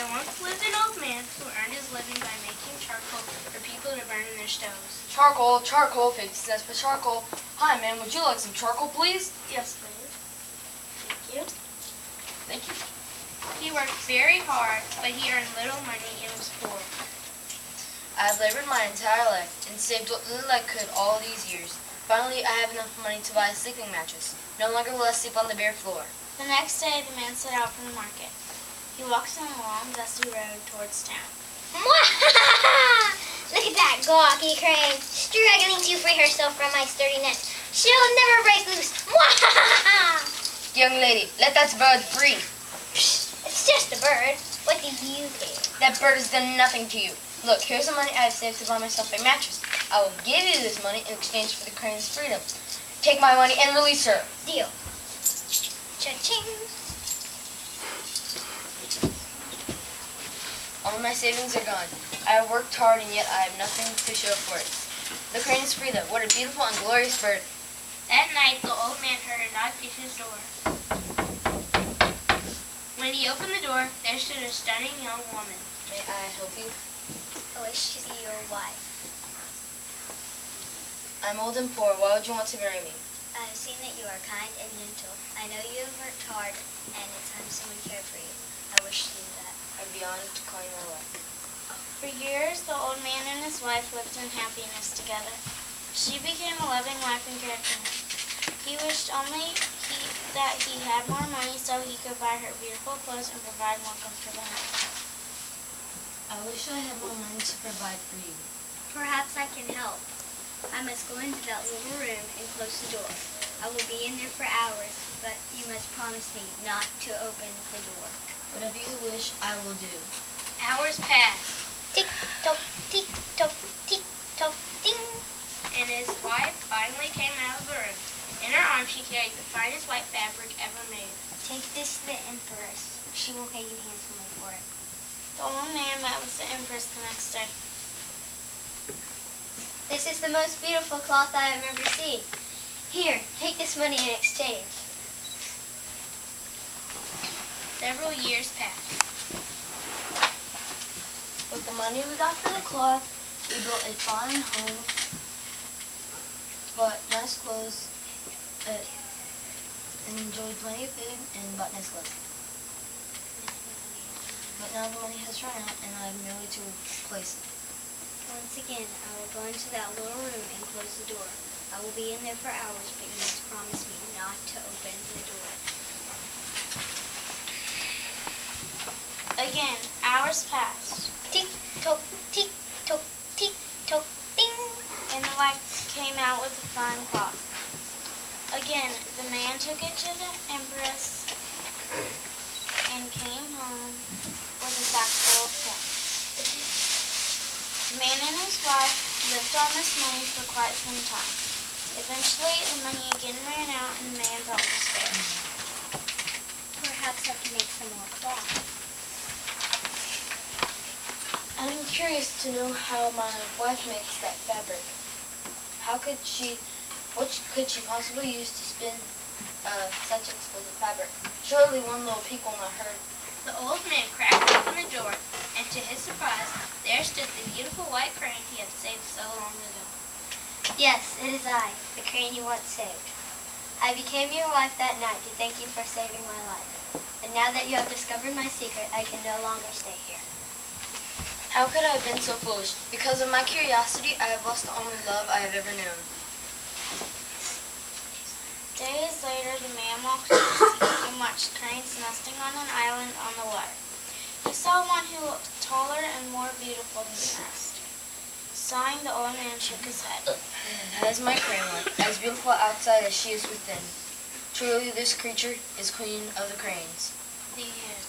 There once lived an old man who earned his living by making charcoal for people to burn in their stoves. Charcoal, 50 cents for charcoal. Hi, man, would you like some charcoal, please? Yes, please. Thank you. Thank you. He worked very hard, but he earned little money and was poor. I have labored my entire life and saved what little I could all these years. Finally, I have enough money to buy a sleeping mattress. No longer will I sleep on the bare floor. The next day, the man set out from the market. He walks down a long, dusty road towards town. Look at that gawky crane, struggling to free herself from my sturdy nest. She'll never break loose. Young lady, let that bird free. It's just a bird. What do you care? That bird has done nothing to you. Look, here's the money I have saved to buy myself a mattress. I will give you this money in exchange for the crane's freedom. Take my money and release her. Deal. Cha-ching. All my savings are gone. I have worked hard and yet I have nothing to show for it. The crane is free though. What a beautiful and glorious bird. That night, the old man heard a knock at his door. When he opened the door, there stood a stunning young woman. May I help you? I wish to see your wife. I'm old and poor. Why would you want to marry me? I have seen that you are kind and gentle. I know you have worked hard, and it's time someone cared for you. I wish to do that. I'd be honored to call you my wife. For years, the old man and his wife lived in happiness together. She became a loving wife and cared for him. He wished only that he had more money so he could buy her beautiful clothes and provide more comfortable homes. I wish I had more money to provide for you. Perhaps I can help. I must go into that little room and close the door. I will be in there for hours, but you must promise me not to open the door. Whatever you wish, I will do. Hours passed, Tick-tock, tick-tock, tick-tock, ding. and his wife finally came out of the room. In her arms, she carried the finest white fabric ever made. Take this to the Empress. She will pay you handsomely for it. The old man met with the Empress the next day. This is the most beautiful cloth I have ever seen. Here, take this money in exchange. Several years passed. With the money we got for the cloth, we built a fine home, bought nice clothes, and enjoyed plenty of food and bought nice clothes. But now the money has run out and I have merely to replace it. Once again, I will go into that little room and close the door. I will be in there for hours, but you must promise me not to open the door. Again, hours passed, Tick-tock, tick-tock, tick-tock, ding. and the wife came out with a fine cloth. Again, the man took it to the Empress and came home with a sack full of cloth. The man and his wife lived on this money for quite some time. Eventually, the money again ran out and the man felt despair. Perhaps I can make some more cloth. I'm curious to know how my wife makes that fabric. What could she possibly use to spin such exquisite fabric? Surely one little peek will not hurt. The old man cracked open the door, and to his surprise, there stood the beautiful white crane he had saved so long ago. Yes, it is I, the crane you once saved. I became your wife that night to thank you for saving my life. And now that you have discovered my secret, I can no longer stay here. How could I have been so foolish? Because of my curiosity, I have lost the only love I have ever known. Days later, the man walked to the sea and watched cranes nesting on an island on the water. He saw one who looked taller and more beautiful than the rest. Sighing, the old man shook his head. That is my crane wife, as beautiful outside as she is within. Truly, this creature is queen of the cranes. The end.